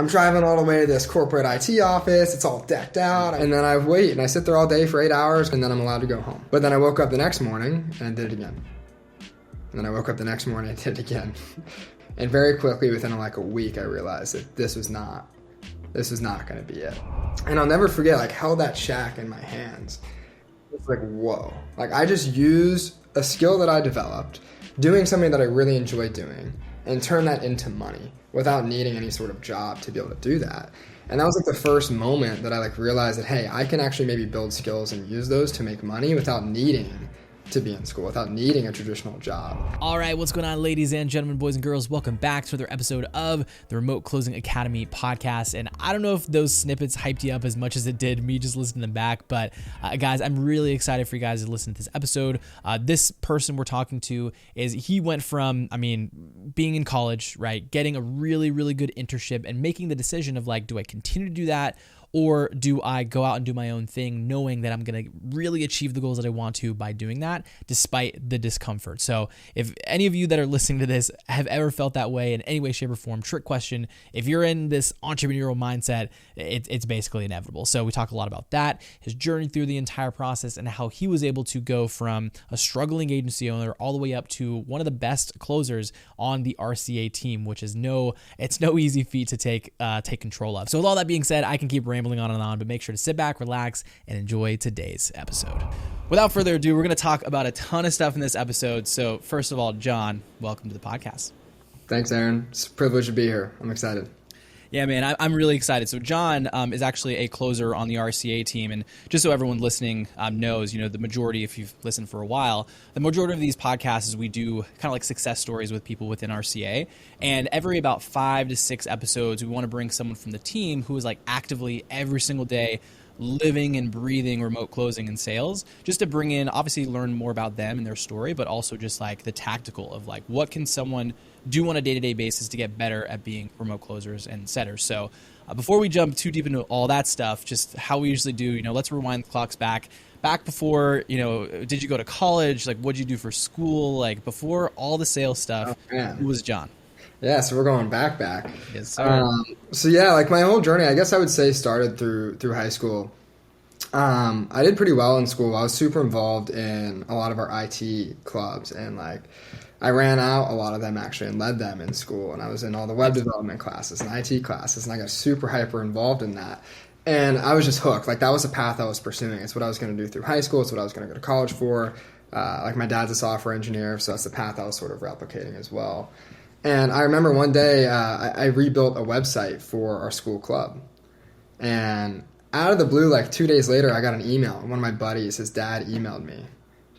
I'm driving all the way to this corporate IT office. It's all decked out. And then I wait and I sit there all day for 8 hours and then I'm allowed to go home. But then I woke up the next morning and I did it again. And then I woke up the next morning and I did it again. And very quickly, within like a week, I realized that this was not going to be it. And I'll never forget, like, held that shack in my hands. It's like, whoa. Like, I just used a skill that I developed, doing something that I really enjoy doing, and turn that into money without needing any sort of job to be able to do that. And that was like the first moment that I like realized that, hey, I can actually maybe build skills and use those to make money without needing to be in school, without needing a traditional job. All right, what's going on, ladies and gentlemen, boys and girls? Welcome back to another episode of the Remote Closing Academy podcast. And I don't know if those snippets hyped you up as much as it did me just listening to them back, but guys, I'm really excited for you guys to listen to this episode. This person we're talking to he went from, being in college, right, getting a really, really good internship and making the decision of like, do I continue to do that? Or do I go out and do my own thing knowing that I'm going to really achieve the goals that I want to by doing that despite the discomfort? So if any of you that are listening to this have ever felt that way in any way, shape, or form, trick question, if you're in this entrepreneurial mindset, it's basically inevitable. So we talk a lot about that, his journey through the entire process and how he was able to go from a struggling agency owner all the way up to one of the best closers on the RCA team, which is no easy feat to take control of. So with all that being said, I can keep rambling on and on, but make sure to sit back, relax, and enjoy today's episode. Without further ado, we're going to talk about a ton of stuff in this episode. So first of all, John, welcome to the podcast. Thanks, Aaron. It's a privilege to be here. I'm excited. Yeah, man, I'm really excited. So John is actually a closer on the RCA team. And just so everyone listening knows, the majority, if you've listened for a while, the majority of these podcasts is we do kind of like success stories with people within RCA. And every about 5 to 6 episodes, we want to bring someone from the team who is like actively every single day living and breathing remote closing and sales, just to bring in, obviously learn more about them and their story, but also just like the tactical of like, what can someone do on a day-to-day basis to get better at being remote closers and setters. So before we jump too deep into all that stuff, just how we usually do, let's rewind the clocks back before, did you go to college? Like, what'd you do for school? Like before all the sales stuff, who was John? Yeah, so we're going back. Yes, sir. So yeah, like my whole journey, I guess I would say started through high school. I did pretty well in school. I was super involved in a lot of our IT clubs, and like I ran out a lot of them actually and led them in school. And I was in all the web development classes and IT classes, and I got super hyper involved in that. And I was just hooked. Like that was the path I was pursuing. It's what I was going to do through high school. It's what I was going to go to college for. Like my dad's a software engineer, so that's the path I was sort of replicating as well. And I remember one day I rebuilt a website for our school club. And out of the blue, like 2 days later, I got an email. One of my buddies, his dad emailed me.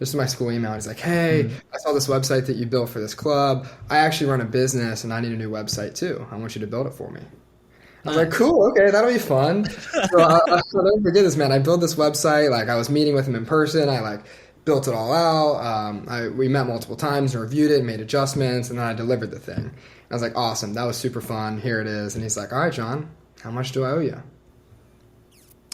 Just my school email. He's like, hey, I saw this website that you built for this club. I actually run a business and I need a new website too. I want you to build it for me. I was like, cool, okay, that'll be fun. So I'll never forget this, man. I built this website. Like I was meeting with him in person. I like built it all out. We met multiple times and reviewed it, made adjustments, and then I delivered the thing. I was like, awesome, that was super fun. Here it is. And he's like, all right, John, how much do I owe you?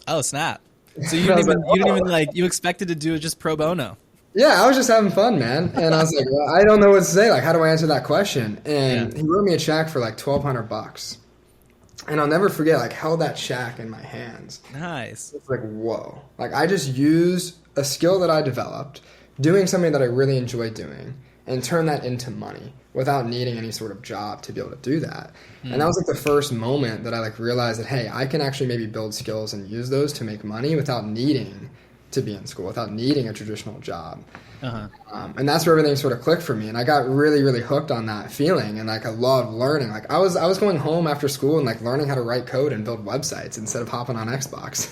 Oh, snap. So you you expected to do it just pro bono. Yeah, I was just having fun, man. And I was like, well, I don't know what to say. Like, how do I answer that question? And he wrote me a check for like $1,200. And I'll never forget, like, held that check in my hands. Nice. It's like, whoa. Like, I just used a skill that I developed, doing something that I really enjoy doing, and turn that into money without needing any sort of job to be able to do that. And that was like the first moment that I like realized that, hey, I can actually maybe build skills and use those to make money without needing to be in school, without needing a traditional job. And that's where everything sort of clicked for me. And I got really, really hooked on that feeling. And like, I loved learning. Like I was going home after school and like learning how to write code and build websites instead of hopping on Xbox.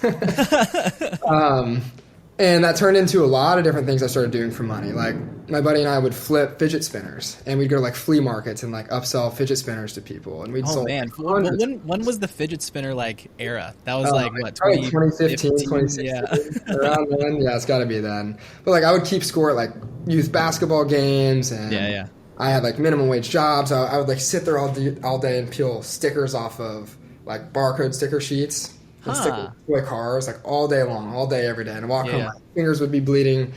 And that turned into a lot of different things I started doing for money. Like my buddy and I would flip fidget spinners, and we'd go to like flea markets and like upsell fidget spinners to people. And we'd sold when was the fidget spinner like era? That was like what, 2015, 2016, yeah. Around then. Yeah, it's got to be then. But like I would keep score at like youth basketball games, and I had like minimum wage jobs. I would like sit there all day and peel stickers off of like barcode sticker sheets. And stick with toy cars like all day long, all day, every day. And I walk home, my fingers would be bleeding.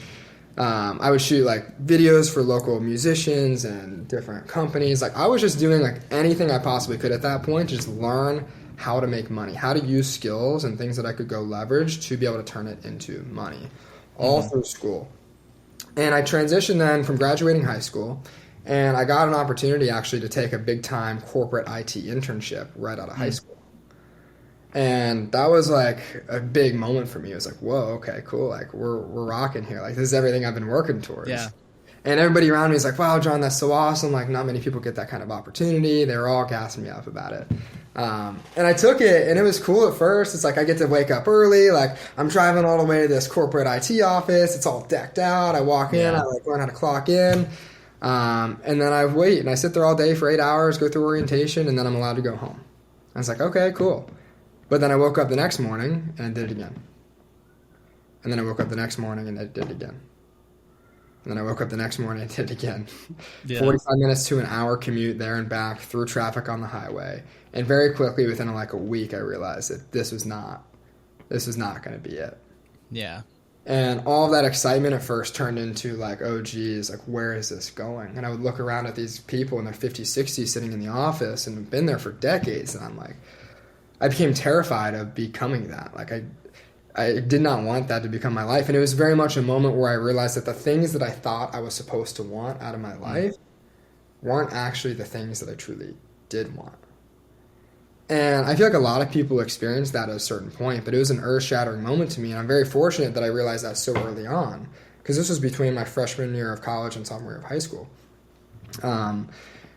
I would shoot like videos for local musicians and different companies. Like I was just doing like anything I possibly could at that point to just learn how to make money, how to use skills and things that I could go leverage to be able to turn it into money, all through school. And I transitioned then from graduating high school, and I got an opportunity actually to take a big time corporate IT internship right out of high school. And that was like a big moment for me. It was like, whoa, okay, cool. Like we're rocking here. Like this is everything I've been working towards. Yeah. And everybody around me is like, wow, John, that's so awesome. Like not many people get that kind of opportunity. They were all gassing me up about it. And I took it, and it was cool at first. It's like I get to wake up early. Like I'm driving all the way to this corporate IT office. It's all decked out. I walk in, I like learn how to clock in. And then I wait, and I sit there all day for 8 hours, go through orientation, and then I'm allowed to go home. I was like, okay, cool. But then I woke up the next morning, and I did it again. And then I woke up the next morning, and I did it again. And then I woke up the next morning and did it again. Yeah. 45 minutes to an hour commute there and back through traffic on the highway. And very quickly, within like a week, I realized that this was not going to be it. Yeah. And all of that excitement at first turned into like, oh, geez, like, where is this going? And I would look around at these people in their 50s, 60s sitting in the office and have been there for decades. And I'm like, I became terrified of becoming that. Like, I did not want that to become my life. And it was very much a moment where I realized that the things that I thought I was supposed to want out of my life weren't actually the things that I truly did want. And I feel like a lot of people experience that at a certain point, but it was an earth-shattering moment to me. And I'm very fortunate that I realized that so early on, because this was between my freshman year of college and sophomore year of high school.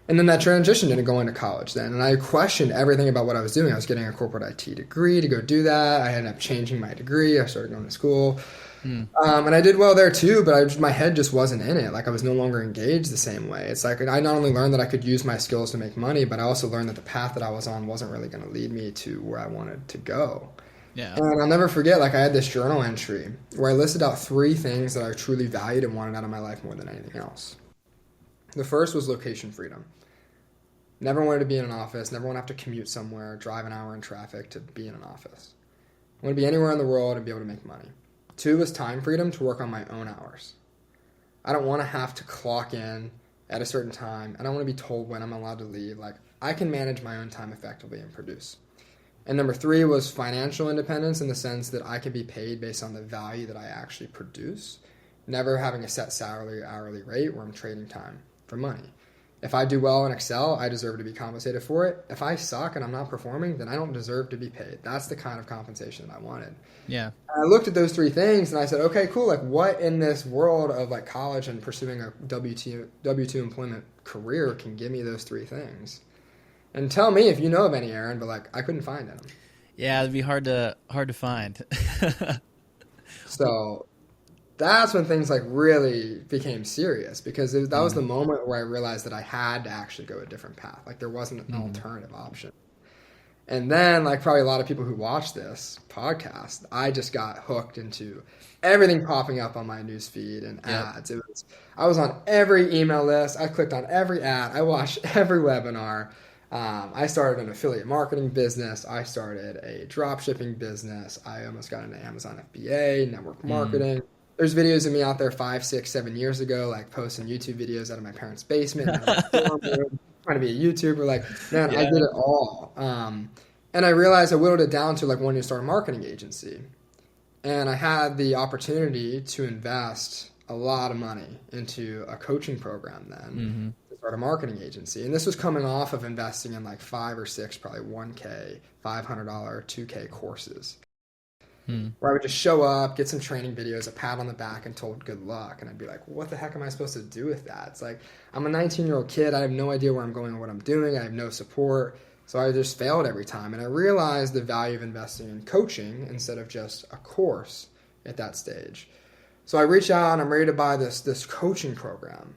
And then that transition into going to college then. And I questioned everything about what I was doing. I was getting a corporate IT degree to go do that. I ended up changing my degree. I started going to school. And I did well there too, but my head just wasn't in it. Like I was no longer engaged the same way. It's like I not only learned that I could use my skills to make money, but I also learned that the path that I was on wasn't really going to lead me to where I wanted to go. Yeah. And I'll never forget, like I had this journal entry where I listed out 3 things that I truly valued and wanted out of my life more than anything else. The first was location freedom. Never wanted to be in an office, never want to have to commute somewhere, drive an hour in traffic to be in an office. I want to be anywhere in the world and be able to make money. 2 was time freedom to work on my own hours. I don't want to have to clock in at a certain time. I don't want to be told when I'm allowed to leave. Like I can manage my own time effectively and produce. And number 3 was financial independence in the sense that I can be paid based on the value that I actually produce, never having a set salary or hourly rate where I'm trading time for money. If I do well and excel, I deserve to be compensated for it. If I suck and I'm not performing, then I don't deserve to be paid. That's the kind of compensation that I wanted. Yeah. And I looked at those 3 things and I said, okay, cool. Like what in this world of like college and pursuing a W-2 employment career can give me those 3 things? And tell me if you know of any, Aaron, but like I couldn't find them. Yeah, it'd be hard to find. So that's when things like really became serious because that was the moment where I realized that I had to actually go a different path. Like there wasn't an alternative option. And then like probably a lot of people who watch this podcast, I just got hooked into everything popping up on my news feed and ads. I was on every email list. I clicked on every ad. I watched every webinar. I started an affiliate marketing business. I started a drop shipping business. I almost got into Amazon FBA, network marketing. There's videos of me out there 5, 6, 7 years ago, like posting YouTube videos out of my parents' basement, trying to be a YouTuber. Like, man, I did it all. And I realized I whittled it down to like wanting to start a marketing agency. And I had the opportunity to invest a lot of money into a coaching program then to start a marketing agency. And this was coming off of investing in like 5 or 6, probably $1K, $500, $2K courses. Where I would just show up, get some training videos, a pat on the back, and told good luck. And I'd be like, what the heck am I supposed to do with that? It's like, I'm a 19-year-old kid. I have no idea where I'm going or what I'm doing. I have no support. So I just failed every time. And I realized the value of investing in coaching instead of just a course at that stage. So I reach out and I'm ready to buy this coaching program.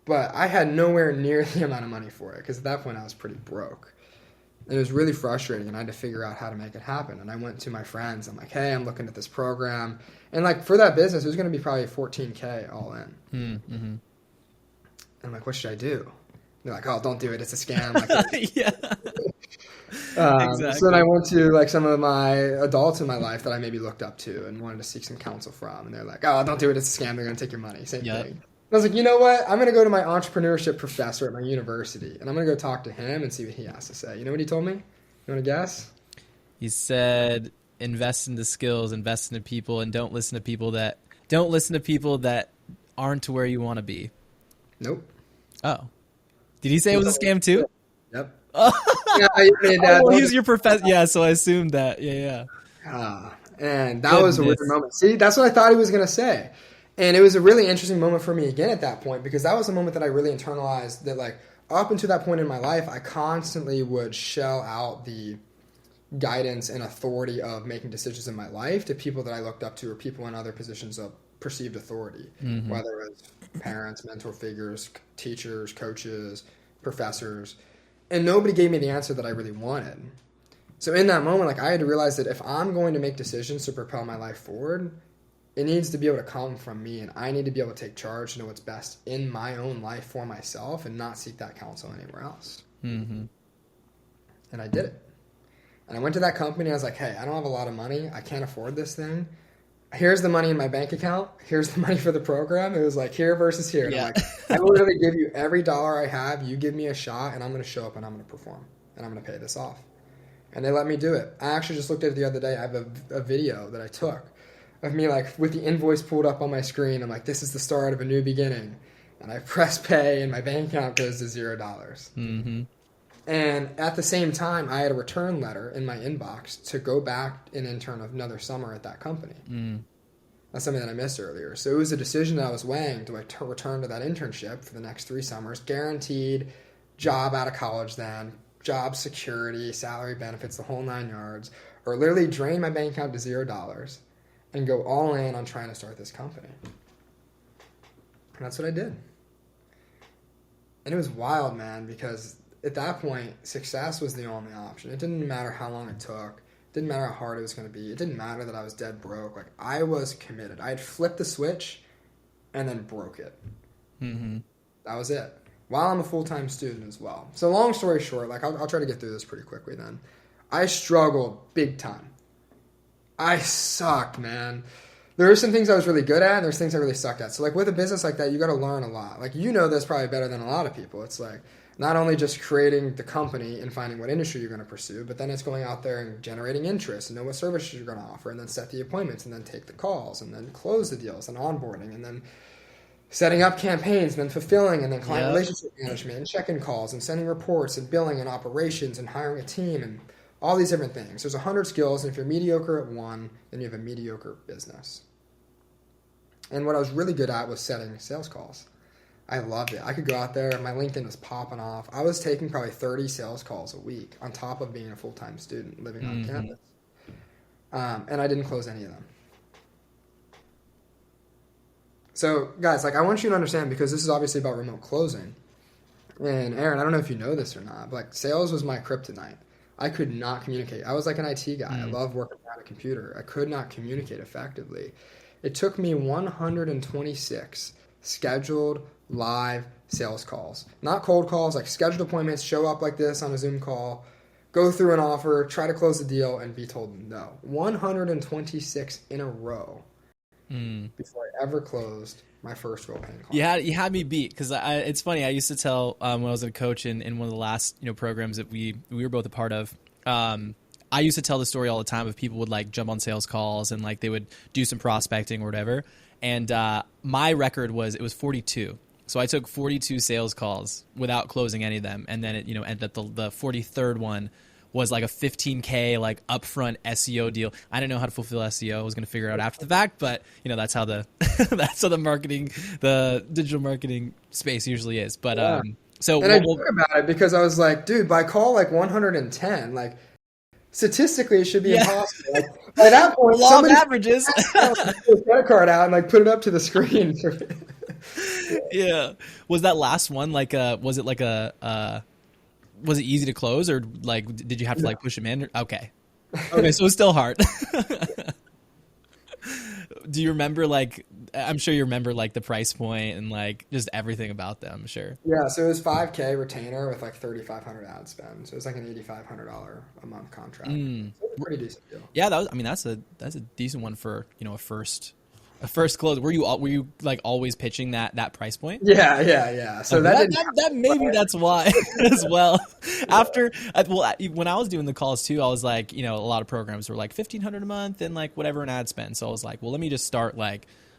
But I had nowhere near the amount of money for it because at that point I was pretty broke. And it was really frustrating, and I had to figure out how to make it happen. And I went to my friends. I'm like, hey, I'm looking at this program. And, like, for that business, it was going to be probably $14K all in. And I'm like, what should I do? They're like, oh, don't do it. It's a scam. Like, exactly. So then I went to, like, some of my adults in my life that I maybe looked up to and wanted to seek some counsel from. And they're like, oh, don't do it. It's a scam. They're going to take your money. Same thing. I was like, you know what? I'm going to go to my entrepreneurship professor at my university, and I'm going to go talk to him and see what he has to say. You know what he told me? You want to guess? He said, invest in the skills, invest in the people, and don't listen to people that aren't to where you want to be. Nope. Oh, did he say it was a scam too? Yep. Yeah, you made that. well, he's your professor. Yeah, so I assumed that. Yeah. And that was a weird moment. See, that's what I thought he was going to say. And it was a really interesting moment for me again at that point, because that was a moment that I really internalized that, like, up until that point in my life, I constantly would shell out the guidance and authority of making decisions in my life to people that I looked up to or people in other positions of perceived authority, whether it was parents, mentor figures, teachers, coaches, professors. And nobody gave me the answer that I really wanted. So in that moment, like, I had to realize that if I'm going to make decisions to propel my life forward, it needs to be able to come from me, and I need to be able to take charge to know what's best in my own life for myself and not seek that counsel anywhere else. And I did it. And I went to that company. I was like, hey, I don't have a lot of money. I can't afford this thing. Here's the money in my bank account. Here's the money for the program. It was like here versus here. And I'm like, I will literally give you every dollar I have. You give me a shot, and I'm going to show up, and I'm going to perform, and I'm going to pay this off. And they let me do it. I actually just looked at it the other day. I have a video that I took of me, like, with the invoice pulled up on my screen. I'm like, this is the start of a new beginning. And I press pay, and my bank account goes to $0. And at the same time, I had a return letter in my inbox to go back and intern another summer at that company. That's something that I missed earlier. So it was a decision that I was weighing. Do I return to that internship for the next 3 summers? Guaranteed job out of college then, job security, salary benefits, the whole 9 yards. Or literally drain my bank account to $0 and go all in on trying to start this company. And that's what I did. And it was wild, man, because at that point, success was the only option. It didn't matter how long it took. It didn't matter how hard it was going to be. It didn't matter that I was dead broke. Like, I was committed. I had flipped the switch and then broke it. That was it. While I'm a full-time student as well. So long story short, like, I'll try to get through this pretty quickly then. I struggled big time. I sucked, man. There were some things I was really good at, and there's things I really sucked at. So, like, with a business like that, you got to learn a lot. Like, you know this probably better than a lot of people. It's like, not only just creating the company and finding what industry you're going to pursue, but then it's going out there and generating interest and know what services you're going to offer, and then set the appointments, and then take the calls, and then close the deals, and onboarding, and then setting up campaigns, and then fulfilling, and then client relationship management, and check-in calls, and sending reports, and billing, and operations, and hiring a team, and all these different things. There's 100 skills, and if you're mediocre at one, then you have a mediocre business. And what I was really good at was setting sales calls. I loved it. I could go out there, and my LinkedIn was popping off. I was taking probably 30 sales calls a week on top of being a full-time student living on campus. And I didn't close any of them. So, guys, like, I want you to understand, because this is obviously about remote closing. And Aaron, I don't know if you know this or not, but, like, sales was my kryptonite. I could not communicate. I was like an IT guy. I love working at a computer. I could not communicate effectively. It took me 126 scheduled live sales calls. Not cold calls, like scheduled appointments, show up like this on a Zoom call, go through an offer, try to close the deal, and be told no. 126 in a row before I ever closed my first real paying call. You had me beat, because it's funny. I used to tell when I was a coach in one of the last programs that we were both a part of. I used to tell the story all the time of people would, like, jump on sales calls and, like, they would do some prospecting or whatever. And my record was 42. So I took 42 sales calls without closing any of them, and then it ended up the 43rd one was like a $15K like upfront SEO deal. I didn't know how to fulfill SEO. I was going to figure it out after the fact, but that's how the the digital marketing space usually is. But I joke about it because I was like, dude, by call like 110, like statistically it should be impossible. Like, by that point, law of averages. Put a credit card out and like put it up to the screen. Yeah. Was that last one like was it easy to close, or like did you have to like push them in? Okay, so it's still hard. Do you remember, like, I'm sure you remember like the price point and like just everything about them, I'm sure. Yeah, so it was $5K retainer with like $3,500 ad spend. So it was like an $8,500 a month contract. So it was a pretty decent deal. Yeah, that's a decent one for, a First close. Were you like always pitching that price point? Yeah. So Okay, that didn't that maybe that's why as well. After when I was doing the calls too, I was like, a lot of programs were like 1,500 a month and like whatever an ad spend. So I was like, well, let me just start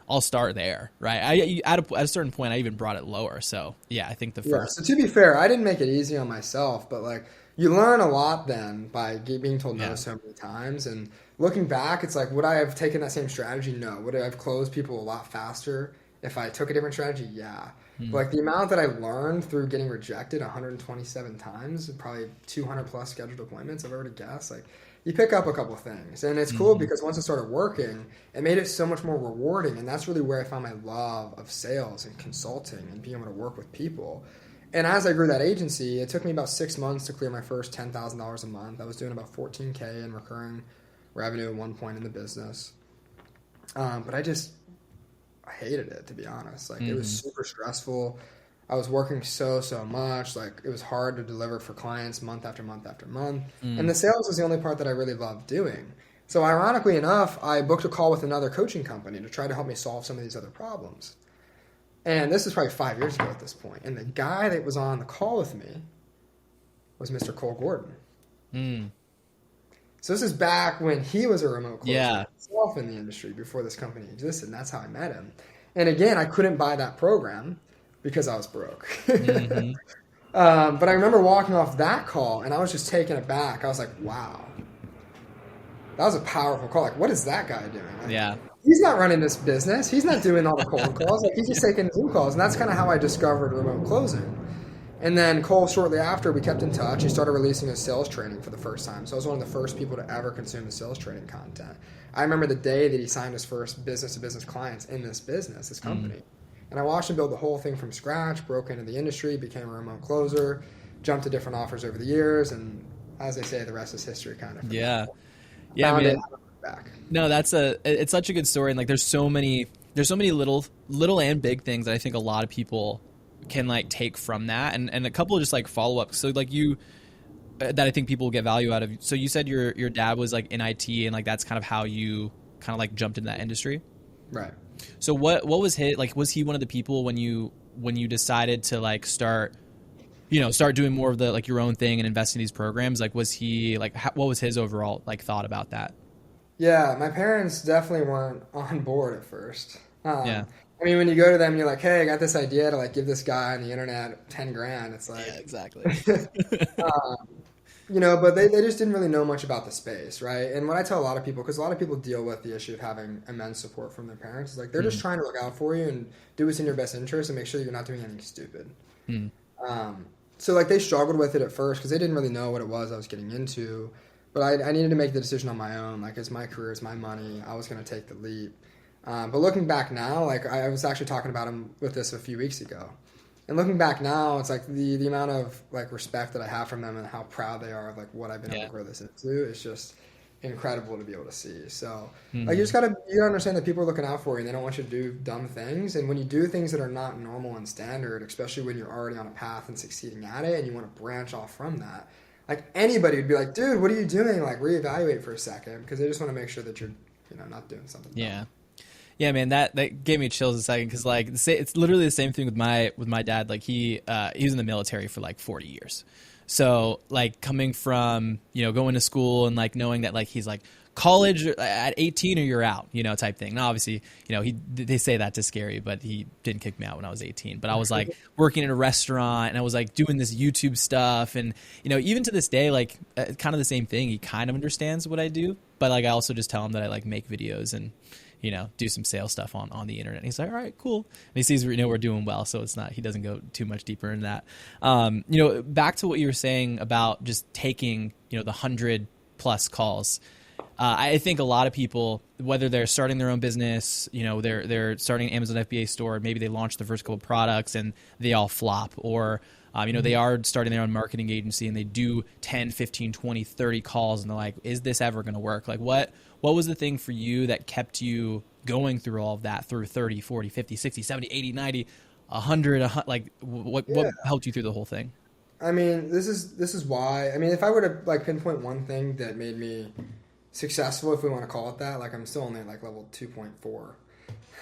I'll start there, right? At a certain point, I even brought it lower. So yeah, I think the first. So to be fair, I didn't make it easy on myself, but like you learn a lot then by being told no so many times. And looking back, it's like, would I have taken that same strategy? No. Would I have closed people a lot faster if I took a different strategy? Yeah. But like the amount that I learned through getting rejected 127 times, probably 200 plus scheduled appointments, I've already guessed, like you pick up a couple things. And it's cool because once it started working, it made it so much more rewarding. And that's really where I found my love of sales and consulting and being able to work with people. And as I grew that agency, it took me about 6 months to clear my first $10,000 a month. I was doing about $14K in recurring revenue at one point in the business. But I hated it, to be honest. Like it was super stressful. I was working so much. Like it was hard to deliver for clients month after month after month. And the sales was the only part that I really loved doing. So ironically enough, I booked a call with another coaching company to try to help me solve some of these other problems. And this is probably 5 years ago at this point. And the guy that was on the call with me was Mr. Cole Gordon. So this is back when he was a remote closer himself in the industry before this company existed. And that's how I met him. And again, I couldn't buy that program because I was broke. But I remember walking off that call and I was just taken aback. I was like, wow, that was a powerful call. Like, what is that guy doing? Like, he's not running this business. He's not doing all the cold calls. Like, he's just taking Zoom calls. And that's kind of how I discovered remote closing. And then Cole, shortly after, we kept in touch. He started releasing his sales training for the first time. So I was one of the first people to ever consume his sales training content. I remember the day that he signed his first business-to-business clients in this business, this company. And I watched him build the whole thing from scratch, broke into the industry, became a remote closer, jumped to different offers over the years. And as they say, the rest is history kind of. Yeah, man. No, it's such a good story. And like, there's so many little and big things that I think a lot of people can like take from that, and a couple of just like follow up. So like that I think people will get value out of. So you said your dad was like in IT, and like that's kind of how you kind of like jumped into that industry, right? So what was his, like, was he one of the people when you decided to like start doing more of the like your own thing and invest in these programs? Like, was he like, what was his overall like thought about that? Yeah, my parents definitely weren't on board at first. I mean, when you go to them and you're like, hey, I got this idea to like give this guy on the internet 10 grand. It's like, yeah, exactly. But they just didn't really know much about the space, right? And what I tell a lot of people, because a lot of people deal with the issue of having immense support from their parents, is like they're just trying to look out for you and do what's in your best interest and make sure that you're not doing anything stupid. So like they struggled with it at first because they didn't really know what it was I was getting into. But I needed to make the decision on my own. Like, it's my career, it's my money. I was going to take the leap. But looking back now, like I was actually talking about him with this a few weeks ago. And looking back now, it's like the amount of like respect that I have from them and how proud they are of like what I've been able to grow this into is just incredible to be able to see. So like you gotta understand that people are looking out for you and they don't want you to do dumb things. And when you do things that are not normal and standard, especially when you're already on a path and succeeding at it and you want to branch off from that, like anybody would be like, dude, what are you doing? Like reevaluate for a second, because they just want to make sure that you're not doing something dumb. Yeah, man, that gave me chills a second, because like it's literally the same thing with my dad. Like he was in the military for like 40 years. So like coming from, going to school and like knowing that like he's like college at 18 or you're out, type thing. Now obviously, they say that to scare you, but he didn't kick me out when I was 18. But I was like working in a restaurant and I was like doing this YouTube stuff, and even to this day, like kind of the same thing. He kind of understands what I do, but like I also just tell him that I like make videos and do some sales stuff on the internet. And he's like, all right, cool. And he sees, we're doing well. So he doesn't go too much deeper in that. Back to what you were saying about just taking, the 100 plus calls. I think a lot of people, whether they're starting their own business, they're starting an Amazon FBA store, maybe they launch the first couple of products and they all flop, or they are starting their own marketing agency and they do 10, 15, 20, 30 calls and they're like, is this ever going to work? Like what was the thing for you that kept you going through all of that, through 30, 40, 50, 60, 70, 80, 90, 100, like what helped you through the whole thing? I mean, this is why. I mean, if I were to like pinpoint one thing that made me successful, if we want to call it that, like I'm still only at like level 2.4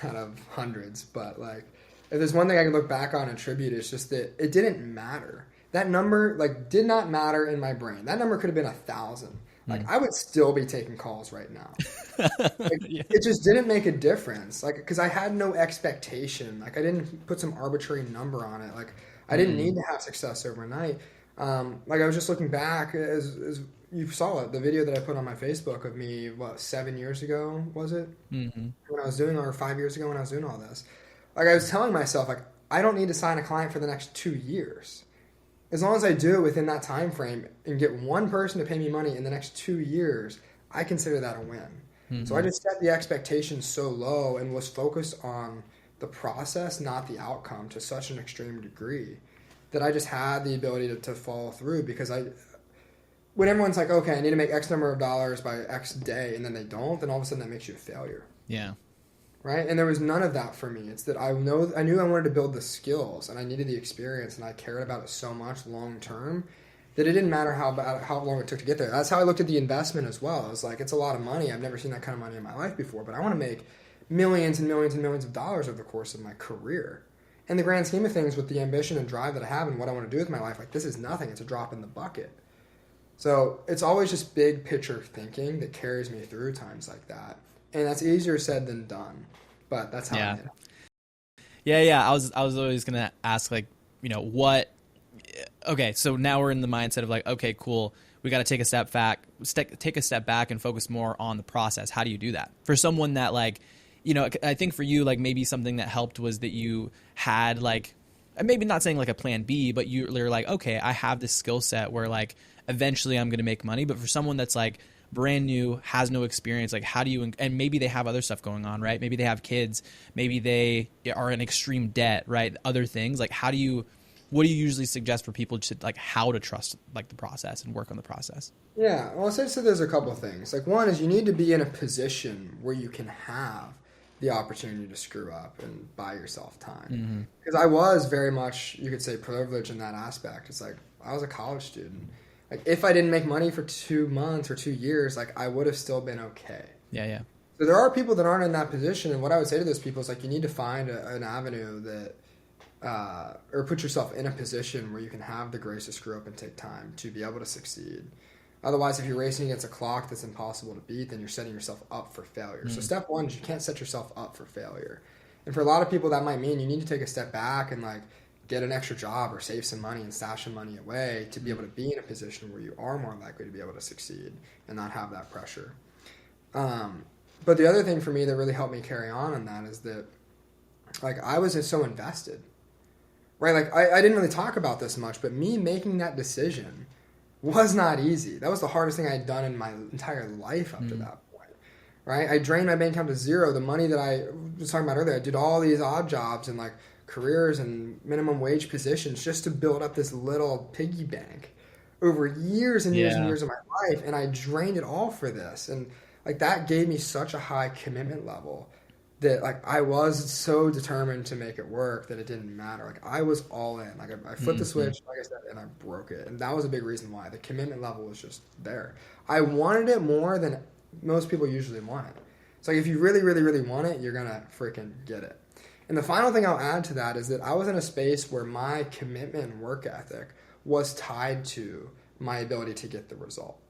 out of hundreds. But like, if there's one thing I can look back on and attribute, it's just that it didn't matter. That number like did not matter in my brain. That number could have been 1,000. Like I would still be taking calls right now. Like, Yeah. it just didn't make a difference. Like, because I had no expectation. Like, I didn't put some arbitrary number on it. Like, I didn't need to have success overnight. Like, I was just looking back as you saw it, the video that I put on my Facebook of me, 7 years ago, was it? Mm-hmm. When I was doing, or 5 years ago when I was doing all this. Like, I was telling myself, like, I don't need to sign a client for the next 2 years. As long as I do it within that time frame and get one person to pay me money in the next 2 years, I consider that a win. Mm-hmm. So I just set the expectations so low and was focused on the process, not the outcome, to such an extreme degree that I just had the ability to follow through. Because when everyone's like, okay, I need to make X number of dollars by X day, and then they don't, then all of a sudden that makes you a failure. Yeah. Right? And there was none of that for me. It's that I knew I wanted to build the skills, and I needed the experience, and I cared about it so much long term that it didn't matter how long it took to get there. That's how I looked at the investment as well. I was like, it's a lot of money. I've never seen that kind of money in my life before, but I want to make millions and millions and millions of dollars over the course of my career. In the grand scheme of things, with the ambition and drive that I have and what I want to do with my life, like, this is nothing. It's a drop in the bucket. So it's always just big picture thinking that carries me through times like that. And that's easier said than done, but that's how I did it. Yeah. I was always going to ask, like, what, okay, so now we're in the mindset of like, okay, cool. We got to take a step back and focus more on the process. How do you do that? For someone that, like, I think for you, like, maybe something that helped was that you had, like, maybe not saying like a plan B, but you're like, okay, I have this skill set where, like, eventually I'm going to make money. But for someone that's like brand new, has no experience, like, how do you, and maybe they have other stuff going on, right? Maybe they have kids, maybe they are in extreme debt, right? Other things, like, what do you usually suggest for people to, like, how to trust, like, the process and work on the process? Yeah, well, essentially there's a couple of things. Like, one is you need to be in a position where you can have the opportunity to screw up and buy yourself time. Because I was very much, you could say, privileged in that aspect. It's like, I was a college student. Like, if I didn't make money for 2 months or 2 years, like, I would have still been okay. Yeah. So there are people that aren't in that position, and what I would say to those people is, like, you need to find an avenue that or put yourself in a position where you can have the grace to screw up and take time to be able to succeed. Otherwise, if you're racing against a clock that's impossible to beat, then you're setting yourself up for failure. So step one is you can't set yourself up for failure. And for a lot of people, that might mean you need to take a step back and, like, get an extra job or save some money and stash some money away to be able to be in a position where you are more likely to be able to succeed and not have that pressure. But the other thing for me that really helped me carry on in that is that, like, I was just so invested. Right, like, I didn't really talk about this much, but me making that decision was not easy. That was the hardest thing I had done in my entire life up to that point. Right, I drained my bank account to zero. The money that I was talking about earlier, I did all these odd jobs and, like, careers and minimum wage positions just to build up this little piggy bank over years and years and years of my life, and I drained it all for this. And, like, that gave me such a high commitment level that, like, I was so determined to make it work that it didn't matter. Like, I was all in. Like, I flipped the switch, like I said, and I broke it. And that was a big reason why. The commitment level was just there. I wanted it more than most people usually want it. So, like, if you really, really, really want it, you're going to freaking get it. And the final thing I'll add to that is that I was in a space where my commitment and work ethic was tied to my ability to get the result.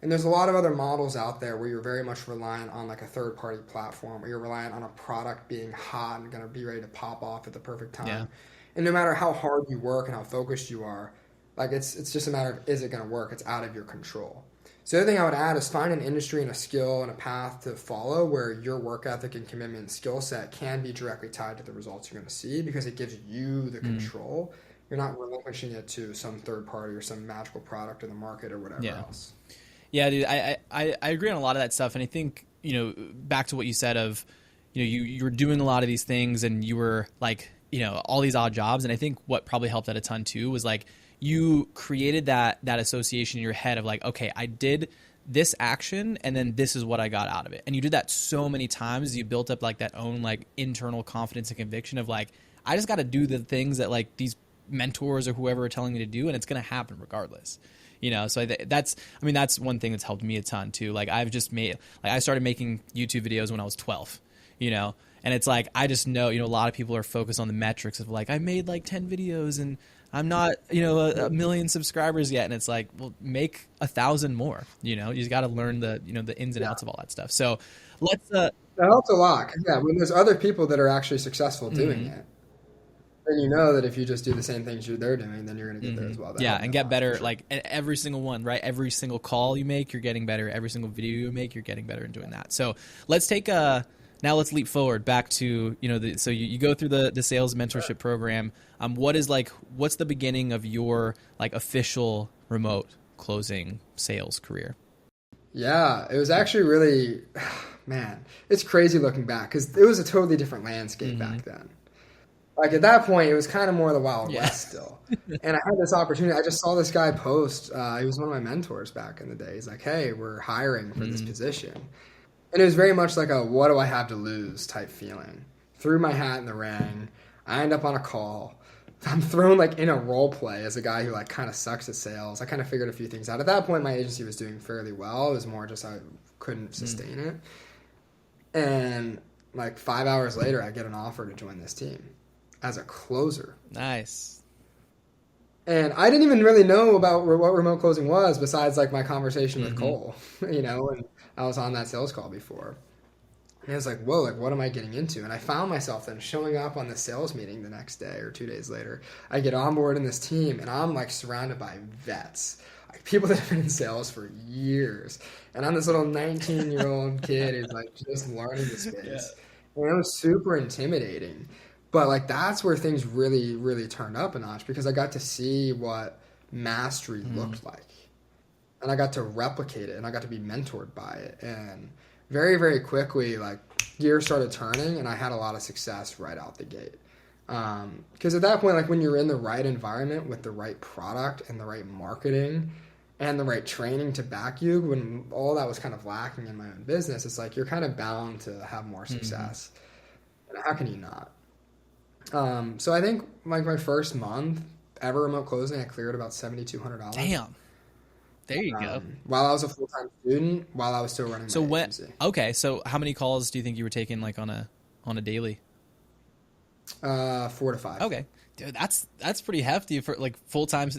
And there's a lot of other models out there where you're very much reliant on, like, a third-party platform, or you're reliant on a product being hot and going to be ready to pop off at the perfect time. Yeah. And no matter how hard you work and how focused you are, like, it's just a matter of, is it going to work? It's out of your control. So the other thing I would add is find an industry and a skill and a path to follow where your work ethic and commitment and skill set can be directly tied to the results you're going to see, because it gives you the control. You're not relinquishing it to some third party or some magical product or the market or whatever else. Yeah, dude, I agree on a lot of that stuff. And I think, back to what you said of, you were doing a lot of these things and you were, like, all these odd jobs. And I think what probably helped that a ton too was, like, you created that association in your head of, like, okay, I did this action and then this is what I got out of it. And you did that so many times. You built up, like, that own, like, internal confidence and conviction of, like, I just got to do the things that, like, these mentors or whoever are telling me to do, and it's going to happen regardless. So that's one thing that's helped me a ton too. Like, I started making YouTube videos when I was 12. you know? And it's like, I just know, you know, a lot of people are focused on the metrics of like, I made like 10 videos and I'm not, you know, a million subscribers yet. And it's like, well, make 1,000 more, you know, you just got to learn the, you know, the ins and outs of all that stuff. So let's, That helps a lot. 'Cause, yeah, when there's other people that are actually successful doing it, then you know that if you just do the same things they're doing, then you're going to get there as well. That yeah, helped me and a get lot, better, for sure. like every single one, right? Every single call you make, you're getting better. Every single video you make, you're getting better in doing that. So let's take now let's leap forward back to, you know, so you go through the sales mentorship program. What's the beginning of your like official remote closing sales career? Yeah, it was actually really, man, it's crazy looking back because it was a totally different landscape back then. Like at that point, it was kind of more of the Wild Yeah. West still. And I had this opportunity. I just saw this guy post. He was one of my mentors back in the day. He's like, "Hey, we're hiring for this position," and it was very much like a "what do I have to lose" type feeling. Threw my hat in the ring. I end up on a call. I'm thrown like in a role play as a guy who like kind of sucks at sales. I kind of figured a few things out. At that point, my agency was doing fairly well. It was more just I couldn't sustain it. And like 5 hours later, I get an offer to join this team as a closer. Nice. And I didn't even really know about what remote closing was besides like my conversation with Cole, you know, and I was on that sales call before. And I was like, whoa, like what am I getting into? And I found myself then showing up on the sales meeting the next day or 2 days later. I get on board in this team and I'm like surrounded by vets, like people that have been in sales for years. And I'm this little 19-year-old kid who's like just learning the space. And it was super intimidating. But like that's where things really, really turned up a notch because I got to see what mastery looked like. And I got to replicate it and I got to be mentored by it. And very, very quickly, like gears started turning and I had a lot of success right out the gate. Because at that point, like when you're in the right environment with the right product and the right marketing and the right training to back you, when all that was kind of lacking in my own business, it's like you're kind of bound to have more success. And how can you not? So I think like my first month ever remote closing, I cleared about $7,200. Damn. There you go. While I was a full-time student, while I was still running my agency. Okay, so how many calls do you think you were taking like on a daily? 4 to 5. Okay. Dude, that's pretty hefty for like full-time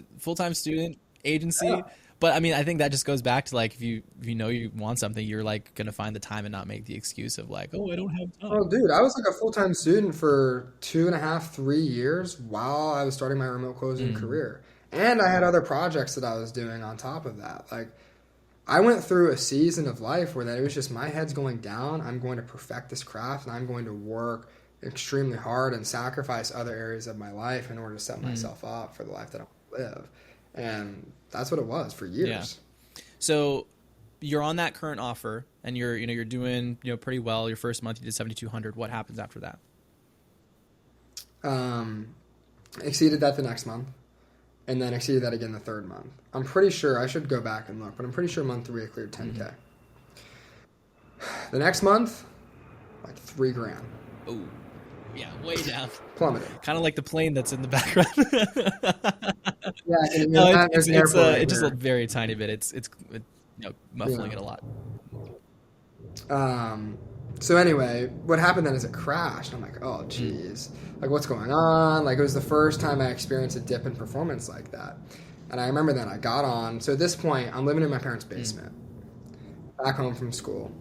student agency. Yeah. But I mean, I think that just goes back to like if you know you want something, you're like going to find the time and not make the excuse of like, "Oh, I don't have time." Oh, dude, I was like a full-time student for 2.5, 3 years while I was starting my remote closing career. And I had other projects that I was doing on top of that. Like I went through a season of life where that it was just my head's going down. I'm going to perfect this craft and I'm going to work extremely hard and sacrifice other areas of my life in order to set myself up for the life that I want to live. And that's what it was for years. Yeah. So you're on that current offer and you're doing, pretty well. Your first month you did 7,200. What happens after that? Exceeded that the next month. And then exceeded that again the third month. I'm pretty sure, I should go back and look, but I'm pretty sure month 3 I cleared 10K. The next month, like $3,000. Oh, yeah, way down. Plummeted. Kind of like the plane that's in the background. Yeah, No, it's just a very tiny bit. It's muffling it a lot. So anyway, what happened then is it crashed. I'm like, oh, geez. Like, what's going on? Like, it was the first time I experienced a dip in performance like that. And I remember then I got on. So at this point, I'm living in my parents' basement, back home from school.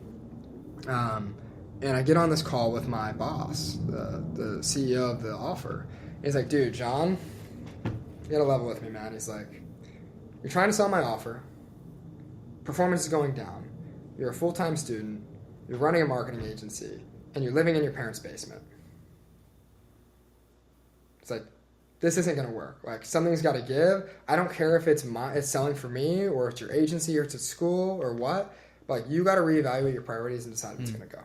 And I get on this call with my boss, the CEO of the offer. He's like, dude, John, you gotta level with me, man. He's like, you're trying to sell my offer. Performance is going down. You're a full-time student. You're running a marketing agency. And you're living in your parents' basement. It's like, this isn't going to work. Like, something's got to give. I don't care if it's selling for me or it's your agency or it's at school or what. But like, you got to reevaluate your priorities and decide what's going to go.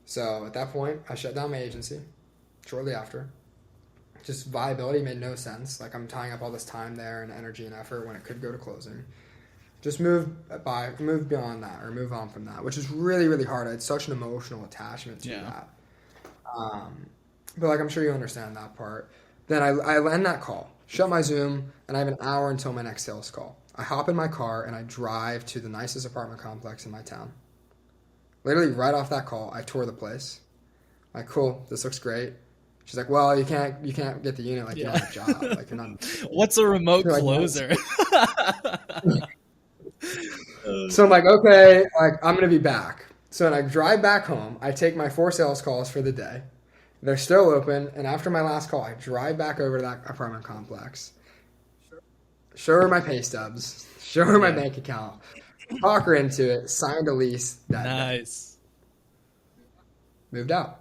So at that point, I shut down my agency shortly after. Just viability made no sense. Like, I'm tying up all this time there and energy and effort when it could go to closing. Just move beyond that or move on from that, which is really, really hard. I had such an emotional attachment to that. But like, I'm sure you understand that part. Then I end that call, shut my Zoom, and I have an hour until my next sales call. I hop in my car and I drive to the nicest apartment complex in my town. Literally right off that call, I tore the place. Like, cool, this looks great. She's like, well, you can't get the unit, like, you don't have a job, like, you're not. What's a remote You're like, closer? so I'm like, okay, like, I'm gonna be back. So when I drive back home, I take my 4 sales calls for the day. They're still open, and after my last call, I drive back over to that apartment complex, show her my pay stubs, show her my bank account, talk her into it, signed a lease that day. Nice. Moved out.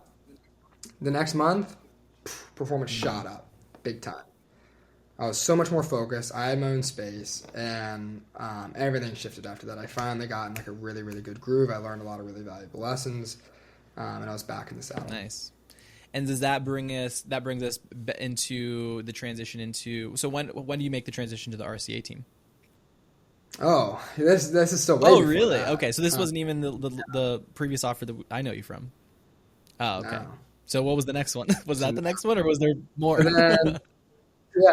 The next month, performance shot up big time. I was so much more focused. I had my own space, and everything shifted after that. I finally got in like a really, really good groove. I learned a lot of really valuable lessons, and I was back in the saddle. Nice. And does that brings us into the transition into? So when do you make the transition to the RCA team? Oh, this is still way Oh, before really? that. Okay, so this wasn't even the previous offer that I know you from. Oh, okay. No. So what was the next one? Was that the next one, or was there more? And then,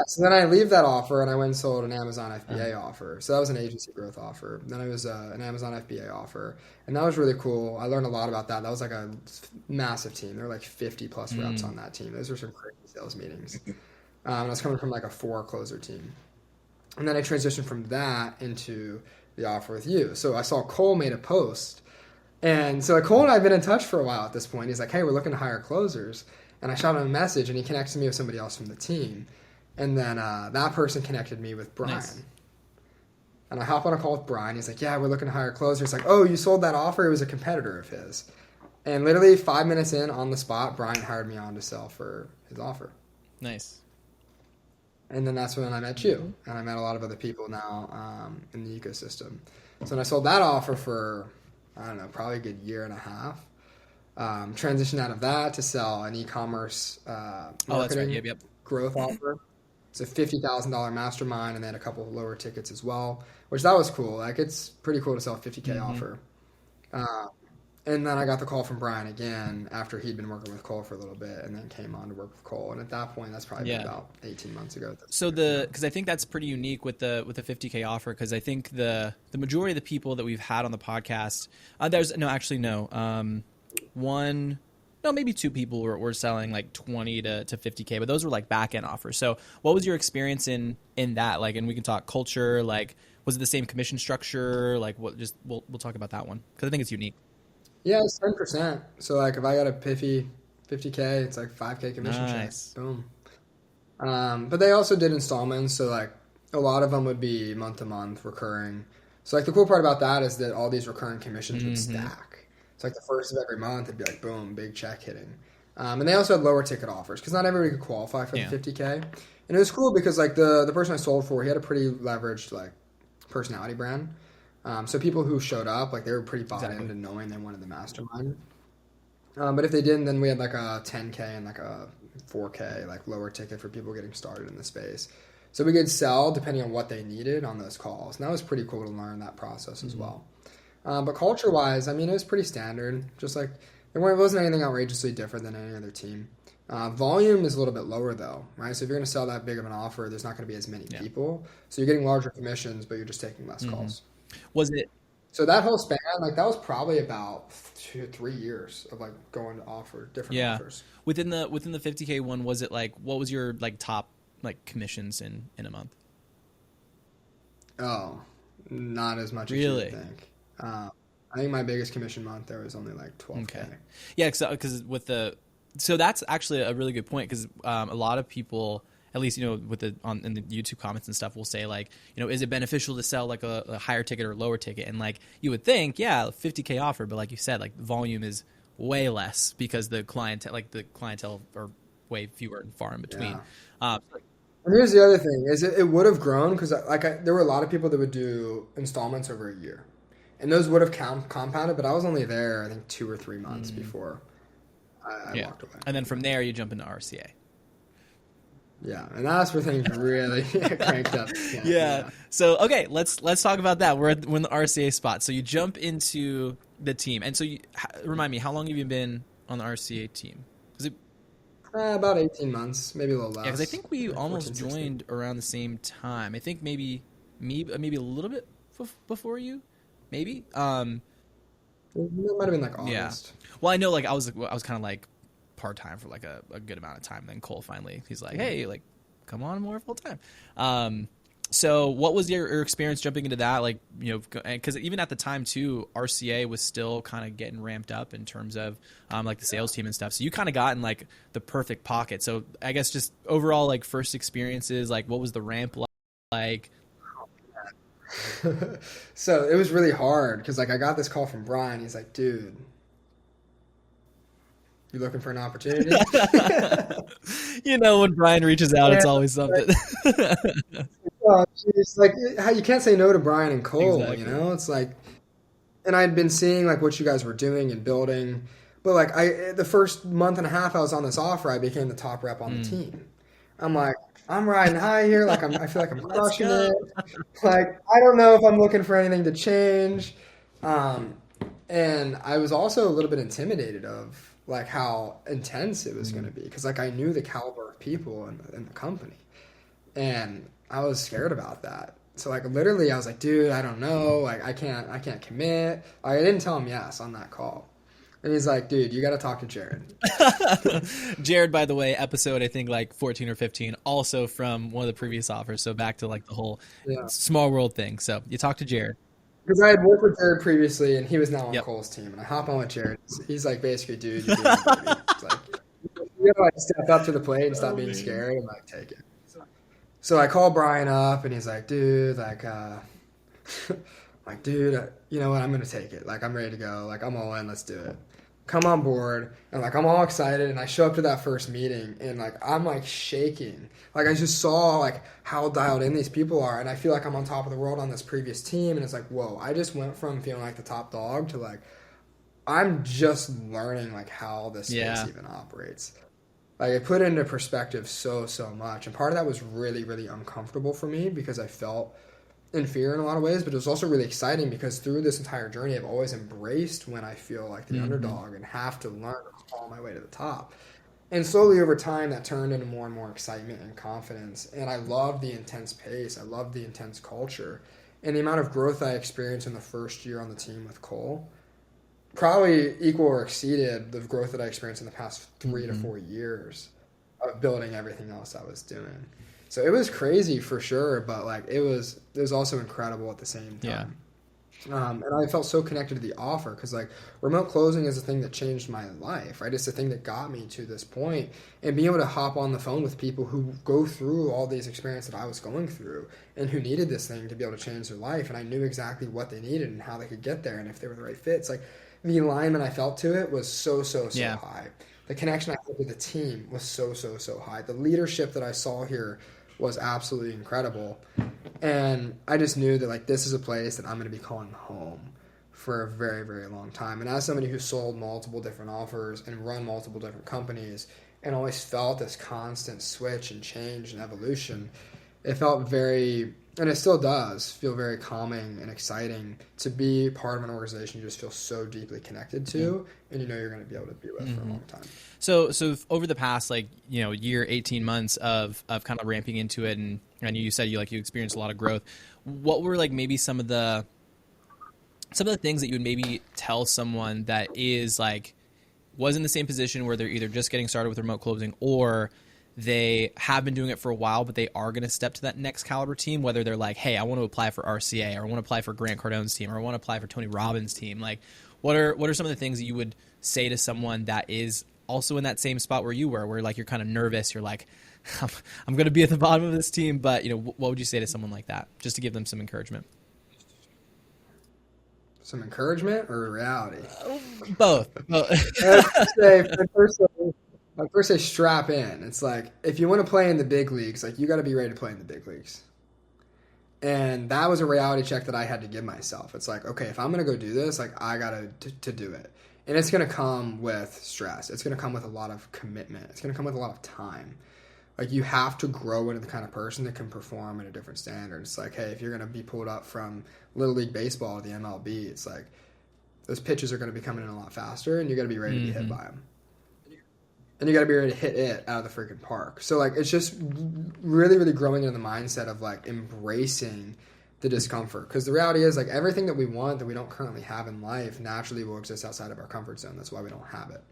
so then I leave that offer, and I went and sold an Amazon FBA offer. So that was an agency growth offer. Then it was an Amazon FBA offer, and that was really cool. I learned a lot about that. That was like a massive team. There were like 50 plus reps on that team. Those were some crazy sales meetings. And I was coming from like a 4-closer team. And then I transitioned from that into the offer with you. So I saw Cole made a post. And so Cole and I have been in touch for a while at this point. He's like, hey, we're looking to hire closers. And I shot him a message, and he connected me with somebody else from the team. And then that person connected me with Brian. Nice. And I hop on a call with Brian. He's like, yeah, we're looking to hire closers. He's like, oh, you sold that offer? It was a competitor of his. And literally 5 minutes in, on the spot, Brian hired me on to sell for his offer. Nice. And then that's when I met you. And I met a lot of other people now in the ecosystem. So when I sold that offer for, I don't know, probably a good year and a half, transitioned out of that to sell an e-commerce marketing growth offer. It's a $50,000 mastermind, and they had a couple of lower tickets as well, which that was cool. Like, it's pretty cool to sell a $50K offer. And then I got the call from Brian again after he'd been working with Cole for a little bit, and then came on to work with Cole. And at that point, that's probably been about 18 months ago. So because I think that's pretty unique with the 50K offer, because I think the majority of the people that we've had on the podcast, maybe 2 people were selling like 20 to 50K, but those were like back end offers. So what was your experience in that? Like, and we can talk culture. Like, was it the same commission structure? Like, we'll talk about that one because I think it's unique. Yeah, it's 10%. So like if I got a piffy 50K, it's like 5K commission check. Boom. But they also did installments. So like a lot of them would be month to month recurring. So like the cool part about that is that all these recurring commissions would stack. So like the first of every month, it'd be like, boom, big check hitting. And they also had lower ticket offers because not everybody could qualify for the 50K. And it was cool because like the person I sold for, he had a pretty leveraged like personality brand. So people who showed up, like they were pretty bought into knowing they wanted the mastermind. But if they didn't, then we had like a 10K and like a 4K, like lower ticket for people getting started in the space. So we could sell depending on what they needed on those calls. And that was pretty cool to learn that process as well. But culture-wise, I mean, it was pretty standard. Just like there wasn't anything outrageously different than any other team. Volume is a little bit lower though, right? So if you're going to sell that big of an offer, there's not going to be as many people. So you're getting larger commissions, but you're just taking less calls. Was it? So that whole span, like that was probably about 2 to 3 years of like going to offer different offers. Within the 50K one, was it like, what was your like top like commissions in a month? Oh, not as much as you would think. I think my biggest commission month there was only like 12K. Okay. Yeah, because so that's actually a really good point because a lot of people, at least, in the YouTube comments and stuff, will say like, is it beneficial to sell like a higher ticket or lower ticket? And like you would think, 50K offer, but like you said, like volume is way less because the clientele are way fewer and far in between. And here's the other thing: is it would have grown because there were a lot of people that would do installments over a year, and those would have compounded. But I was only there, I think, 2 or 3 months before I walked away. And then from there, you jump into RCA. Yeah, and that's where things really cranked up. Yeah. So okay, let's talk about that. We're in the RCA spot. So you jump into the team, and so remind me, how long have you been on the RCA team? Was it about 18 months, maybe a little less? Yeah, because I think we almost joined around the same time. I think maybe a little bit before you, maybe. It might have been like Yeah. August. Well, I know like I was kind of like part time for like a good amount of time. Then Cole finally he's like, Yeah. hey, like come on more full time. Um, so what was your experience jumping into that? Like because even at the time too, RCA was still kind of getting ramped up in terms of like the sales team and stuff. So you kind of got in like the perfect pocket. So I guess just overall like first experiences, like what was the ramp like? So it was really hard because like I got this call from Brian. He's like, "Dude, you looking for an opportunity?" When Brian reaches out, it's And always something. oh, geez, like how you can't say no to Brian and Cole. Exactly. It's like, and I'd been seeing like what you guys were doing and building, but like the first month and a half I was on this offer, I became the top rep on the Mm. team. I'm like, I'm riding high here. Like I feel like I'm Let's crushing go. it. Like I don't know if I'm looking for anything to change. Um, and I was also a little bit intimidated of like how intense it was going to Mm. be because like I knew the caliber of people in the company, and I was scared about that. So like literally, I was like, dude, I don't know. Like I can't commit. Like, I didn't tell him yes on that call, and he's like, dude, you got to talk to Jared. Jared, by the way, episode I think like 14 or 15, also from one of the previous offers. So back to like the whole Yeah. small world thing. So you talk to Jared. Because I had worked with Jared previously, and he was now on Yep. Cole's team. And I hop on with Jared. He's like, basically, dude, you're doing me dirty. It's like, you gotta like step up to the plate and stop Oh being man. scared and like take it. So I call Brian up, and he's like, dude, like, like, dude, you know what? I'm gonna take it. Like, I'm ready to go. Like, I'm all in. Let's do it. Come on board, and like, I'm all excited. And I show up to that first meeting, and like, I'm like shaking. Like, I just saw like how dialed in these people are, and I feel like I'm on top of the world on this previous team. And it's like, whoa! I just went from feeling like the top dog to like, I'm just learning like how this space Yeah. even operates. Like it put into perspective so much, and part of that was really uncomfortable for me because I felt in fear in a lot of ways, but it was also really exciting because through this entire journey, I've always embraced when I feel like the Hmm. underdog and have to learn to claw my way to the top. And slowly over time, that turned into more and more excitement and confidence. And I loved the intense pace. I loved the intense culture. And the amount of growth I experienced in the first year on the team with Cole probably equal or exceeded the growth that I experienced in the past 3 to 4 years of building everything else I was doing. So it was crazy for sure, but like it was also incredible at the same Yeah. time. And I felt so connected to the offer because like remote closing is a thing that changed my life, right? It's the thing that got me to this point, and being able to hop on the phone with people who go through all these experiences that I was going through and who needed this thing to be able to change their life, and I knew exactly what they needed and how they could get there and if they were the right fits. Like the alignment I felt to it was so Yeah. high. The connection I had with the team was so high. The leadership that I saw here was absolutely incredible. And I just knew that like this is a place that I'm going to be calling home for a very long time. And as somebody who sold multiple different offers and run multiple different companies and always felt this constant switch and change and evolution, it felt very, and it still does feel very calming and exciting to be part of an organization you just feel so deeply connected to, and you know you're going to be able to be with for a Hmm. long time. So over the past like year, 18 months of kind of ramping into it, and you said you experienced a lot of growth. What were like maybe some of the things that you would maybe tell someone that is like was in the same position where they're either just getting started with remote closing or they have been doing it for a while, but they are going to step to that next caliber team, whether they're like, hey, I want to apply for RCA or I want to apply for Grant Cardone's team or I want to apply for Tony Robbins' team. Like, what are some of the things that you would say to someone that is also in that same spot where you were, where like you're kind of nervous, you're like, I'm going to be at the bottom of this team, but what would you say to someone like that, just to give them some encouragement? Some encouragement or reality? Both. I'd say, I'd first say strap in. It's like if you want to play in the big leagues, like you got to be ready to play in the big leagues. And that was a reality check that I had to give myself. It's like, okay, if I'm gonna go do this, like I gotta to do it, and it's gonna come with stress. It's gonna come with a lot of commitment. It's gonna come with a lot of time. Like you have to grow into the kind of person that can perform at a different standard. It's like, hey, if you're gonna be pulled up from Little League Baseball to the MLB, it's like those pitches are gonna be coming in a lot faster, and you got to be ready to be hit Hmm. by them, and you got to be ready to hit it out of the freaking park. So like it's just really growing into the mindset of like embracing the discomfort. Because the reality is, like, everything that we want that we don't currently have in life naturally will exist outside of our comfort zone. That's why we don't have it.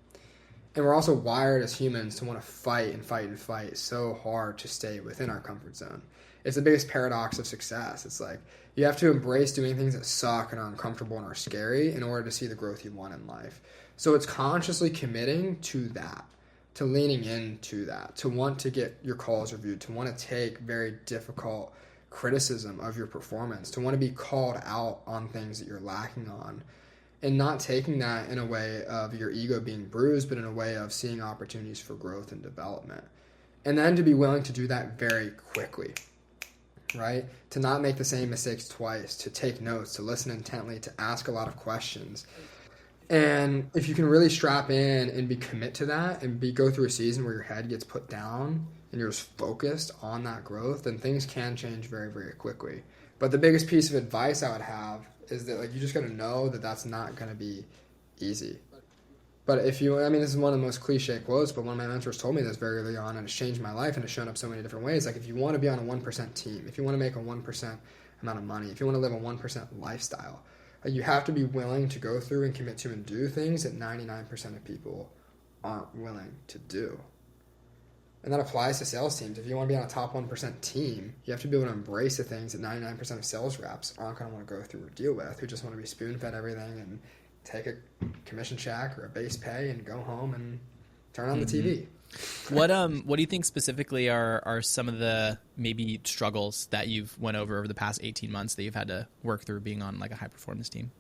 And we're also wired as humans to want to fight and fight and fight so hard to stay within our comfort zone. It's the biggest paradox of success. It's like you have to embrace doing things that suck and are uncomfortable and are scary in order to see the growth you want in life. So it's consciously committing to that, to leaning into that, to want to get your calls reviewed, to want to take very difficult criticism of your performance, to want to be called out on things that you're lacking on, and not taking that in a way of your ego being bruised, but in a way of seeing opportunities for growth and development. And then to be willing to do that very quickly, right? To not make the same mistakes twice, to take notes, to listen intently, to ask a lot of questions. And if you can really strap in and be commit to that and go through a season where your head gets put down and you're just focused on that growth, then things can change very, very quickly. But the biggest piece of advice I would have is that, like, you just got to know that that's not going to be easy. But if you, I mean, this is one of the most cliche quotes, but one of my mentors told me this very early on, and it's changed my life and it's shown up so many different ways. Like, if you want to be on a 1% team, if you want to make a 1% amount of money, if you want to live a 1% lifestyle, you have to be willing to go through and commit to and do things that 99% of people aren't willing to do. And that applies to sales teams. If you want to be on a top 1% team, you have to be able to embrace the things that 99% of sales reps aren't going to want to go through or deal with, who just want to be spoon-fed everything and take a commission check or a base pay and go home and turn on the TV. What do you think specifically are some of the maybe struggles that you've went over the past 18 months that you've had to work through being on like a high performance team?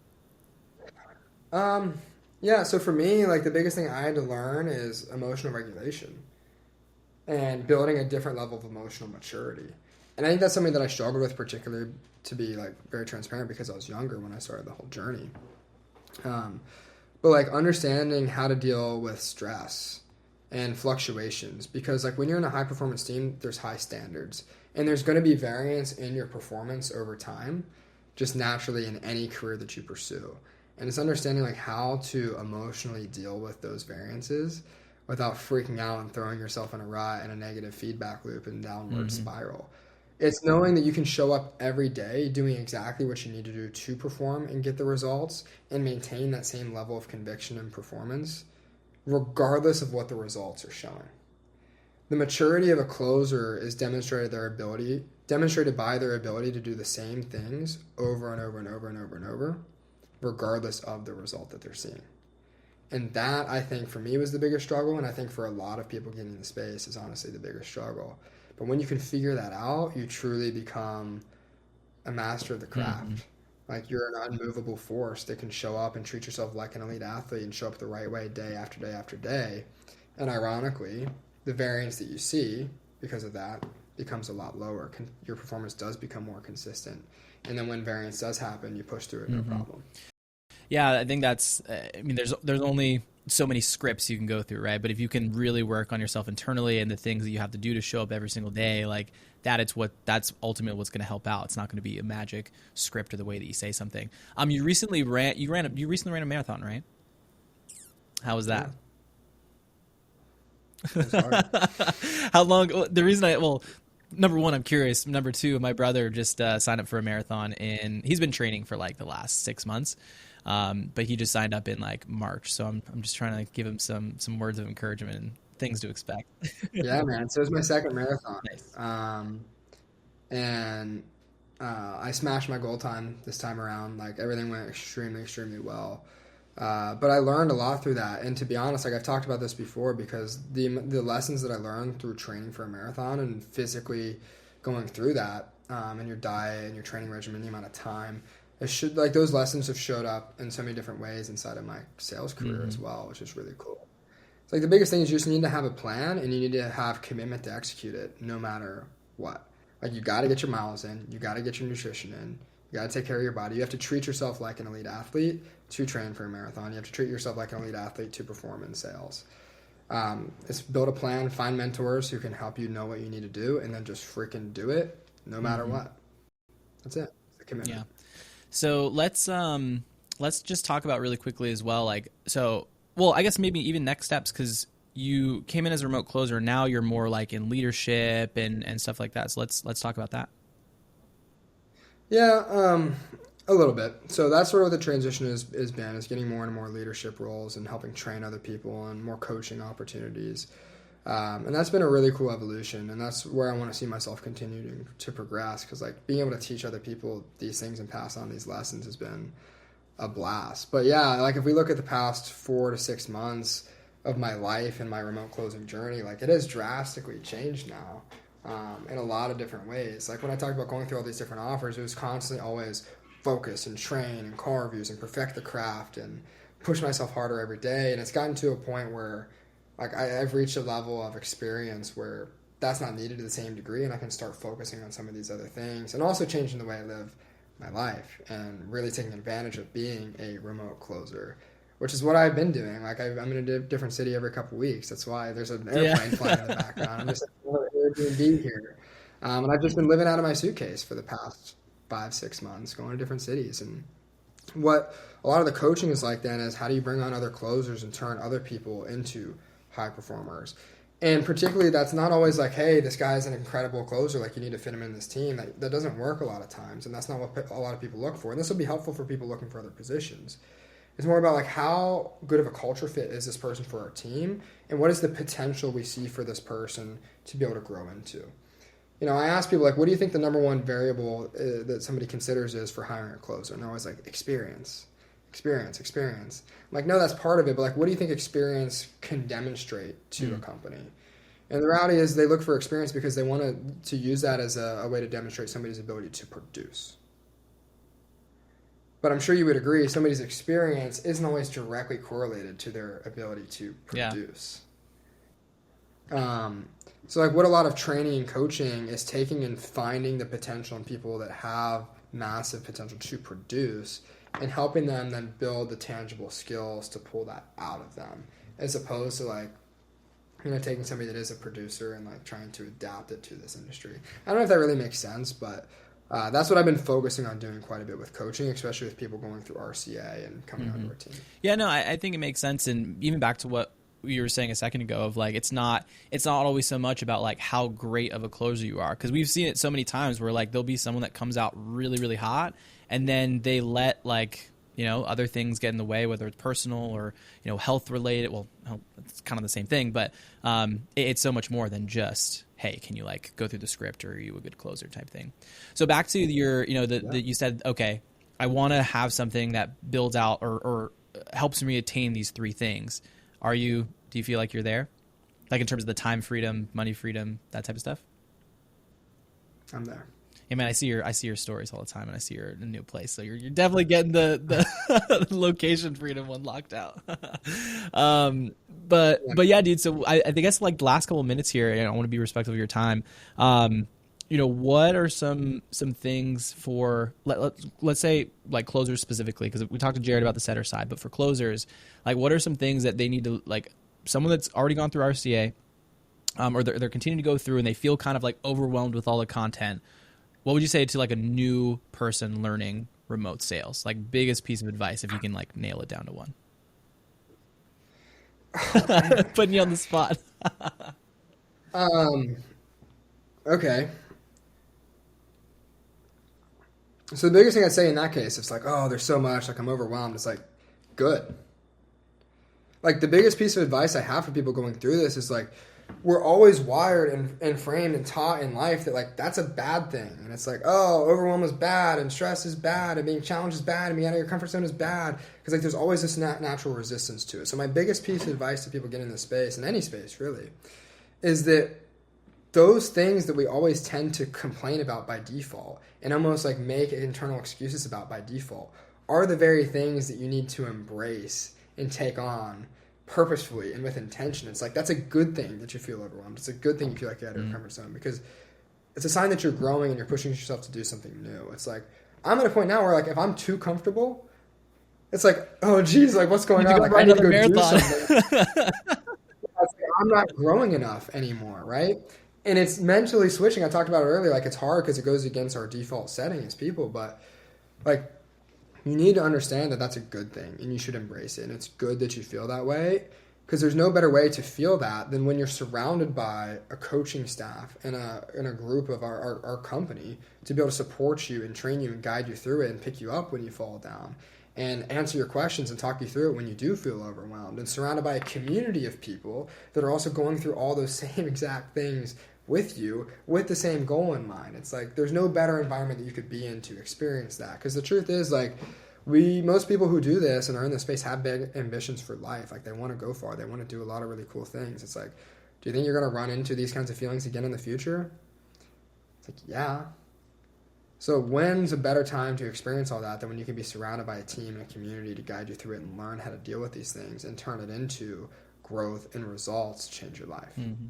Yeah, so for me, like, the biggest thing I had to learn is emotional regulation and building a different level of emotional maturity. And I think that's something that I struggled with, particularly, to be, like, very transparent, because I was younger when I started the whole journey. But, like, understanding how to deal with stress and fluctuations, because, like, when you're in a high performance team, there's high standards and there's going to be variance in your performance over time, just naturally in any career that you pursue. And it's understanding, like, how to emotionally deal with those variances without freaking out and throwing yourself in a rut and a negative feedback loop and downward spiral. It's knowing that you can show up every day doing exactly what you need to do to perform and get the results and maintain that same level of conviction and performance, regardless of what the results are showing. The maturity of a closer is demonstrated by their ability to do the same things over and over and over and over and over, regardless of the result that they're seeing. And that, I think, for me, was the biggest struggle, and I think for a lot of people getting in the space is honestly the biggest struggle. But when you can figure that out, you truly become a master of the craft. Like, you're an unmovable force that can show up and treat yourself like an elite athlete and show up the right way day after day after day. And ironically, the variance that you see because of that becomes a lot lower. Your performance does become more consistent. And then when variance does happen, you push through it, no problem. Yeah, I think that's, I mean, there's only so many scripts you can go through, right? But if you can really work on yourself internally and the things that you have to do to show up every single day, like that's ultimately what's going to help out. It's not going to be a magic script or the way that you say something. You recently ran a marathon, right? How was that? Yeah. It was hard. How long? The reason number one, I'm curious. Number two, my brother just signed up for a marathon, and he's been training for like the last 6 months. But he just signed up in like March. So I'm just trying to give him some words of encouragement and things to expect. Yeah, man. So it was my second marathon. Nice. And I smashed my goal time this time around. Like, everything went extremely, extremely well. But I learned a lot through that. And to be honest, like, I've talked about this before, because the lessons that I learned through training for a marathon and physically going through that, and your diet and your training regimen, the amount of time, those lessons have showed up in so many different ways inside of my sales career as well, which is really cool. It's like, the biggest thing is you just need to have a plan, and you need to have commitment to execute it no matter what. Like, you got to get your miles in, you got to get your nutrition in, you got to take care of your body. You have to treat yourself like an elite athlete to train for a marathon. You have to treat yourself like an elite athlete to perform in sales. It's build a plan, find mentors who can help you know what you need to do, and then just freaking do it no matter what. That's it. It's a commitment. Yeah. So let's just talk about really quickly as well. I guess maybe even next steps, because you came in as a remote closer. Now you're more like in leadership and stuff like that. So let's talk about that. Yeah, a little bit. So that's sort of what the transition is been, is getting more and more leadership roles and helping train other people and more coaching opportunities. And that's been a really cool evolution, and that's where I want to see myself continuing to progress, because like being able to teach other people these things and pass on these lessons has been a blast. But yeah, like if we look at the past 4 to 6 months of my life and my remote closing journey, like it has drastically changed now, in a lot of different ways. Like when I talked about going through all these different offers, it was constantly always focus and train and call reviews and perfect the craft and push myself harder every day. And it's gotten to a point where like I've reached a level of experience where that's not needed to the same degree, and I can start focusing on some of these other things and also changing the way I live my life and really taking advantage of being a remote closer, which is what I've been doing. Like I'm in a different city every couple of weeks. That's why there's an airplane flying in the background. I'm just at Airbnb here, and I've just been living out of my suitcase for the past 5 6 months, going to different cities. And what a lot of the coaching is like then is how do you bring on other closers and turn other people into high performers? And particularly, that's not always like, hey, this guy's an incredible closer, like you need to fit him in this team. That doesn't work a lot of times, and that's not what a lot of people look for. And this will be helpful for people looking for other positions. It's more about like how good of a culture fit is this person for our team, and what is the potential we see for this person to be able to grow into. You know, I ask people like, what do you think the number one variable that somebody considers is for hiring a closer? And they're always like, experience. I'm like, no, that's part of it, but like, what do you think experience can demonstrate to a company? And the reality is they look for experience because they want to use that as a way to demonstrate somebody's ability to produce. But I'm sure you would agree, somebody's experience isn't always directly correlated to their ability to produce. So like what a lot of training and coaching is taking and finding the potential in people that have massive potential to produce and helping them then build the tangible skills to pull that out of them, as opposed to like, you know, taking somebody that is a producer and like trying to adapt it to this industry. I don't know if that really makes sense, but that's what I've been focusing on doing quite a bit with coaching, especially with people going through RCA and coming onto our team. Yeah, no, I think it makes sense. And even back to what you were saying a second ago of like, it's not always so much about like how great of a closer you are. Cause we've seen it so many times where like there'll be someone that comes out really, really hot and then they let like, you know, other things get in the way, whether it's personal or, you know, health related. Well, it's kind of the same thing, but it's so much more than just, hey, can you like go through the script or are you a good closer type thing? So back to your, you know, that you said, okay, I want to have something that builds out or helps me attain these three things. Do you feel like you're there? Like in terms of the time freedom, money freedom, that type of stuff? I'm there. Yeah, man, I see your stories all the time, and I see you're in a new place. So you're definitely getting the location freedom one locked out. But yeah, dude. So I guess like the last couple of minutes here, and I want to be respectful of your time. You know, what are some things for let's say like closers specifically, because we talked to Jared about the setter side, but for closers, like what are some things that they need to, like someone that's already gone through RCA, or they're continuing to go through and they feel kind of like overwhelmed with all the content. What would you say to like a new person learning remote sales? Like biggest piece of advice, if you can like nail it down to one. Putting you on the spot. Okay. So the biggest thing I'd say in that case, it's like, oh, there's so much, like I'm overwhelmed. It's like, good. Like the biggest piece of advice I have for people going through this is like, we're always wired and framed and taught in life that like that's a bad thing. And it's like, oh, overwhelm is bad and stress is bad and being challenged is bad and being out of your comfort zone is bad. Because like there's always this natural resistance to it. So my biggest piece of advice to people getting in this space, in any space really, is that those things that we always tend to complain about by default and almost like make internal excuses about by default are the very things that you need to embrace and take on purposefully and with intention. It's like that's a good thing that you feel overwhelmed. It's a good thing you feel like you're out of your comfort zone, because it's a sign that you're growing and you're pushing yourself to do something new. It's like I'm at a point now where like if I'm too comfortable, it's like, oh geez, like what's going on? Like I need to go do something. I'm not growing enough anymore, right? And it's mentally switching. I talked about it earlier. Like it's hard because it goes against our default setting as people, but like you need to understand that that's a good thing and you should embrace it. And it's good that you feel that way. Because there's no better way to feel that than when you're surrounded by a coaching staff and a group of our company to be able to support you and train you and guide you through it and pick you up when you fall down and answer your questions and talk you through it when you do feel overwhelmed, and surrounded by a community of people that are also going through all those same exact things with you with the same goal in mind. It's like there's no better environment that you could be in to experience that. Because the truth is, like, most people who do this and are in this space have big ambitions for life. Like, they want to go far. They want to do a lot of really cool things. It's like, do you think you're going to run into these kinds of feelings again in the future? It's like, yeah. So when's a better time to experience all that than when you can be surrounded by a team and a community to guide you through it and learn how to deal with these things and turn it into growth and results to change your life? Mm-hmm.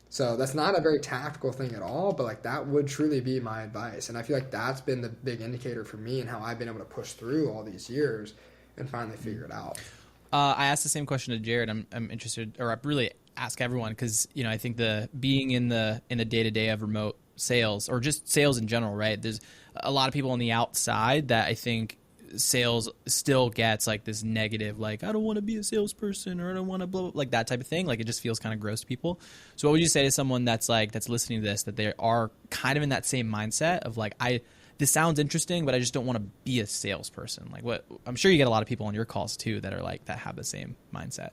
So that's not a very tactical thing at all, but like that would truly be my advice. And I feel like that's been the big indicator for me and how I've been able to push through all these years and finally figure it out. I asked the same question to Jared. I'm interested, or I really ask everyone, because, you know, I think the being in the day-to-day of remote sales, or just sales in general, right? There's a lot of people on the outside that I think sales still gets like this negative, like, I don't want to be a salesperson, or I don't want to blah, like that type of thing. Like, it just feels kind of gross to people. So what would you say to someone that's listening to this, that they are kind of in that same mindset of like, this sounds interesting, but I just don't want to be a salesperson? Like, what, I'm sure you get a lot of people on your calls too that are like, that have the same mindset.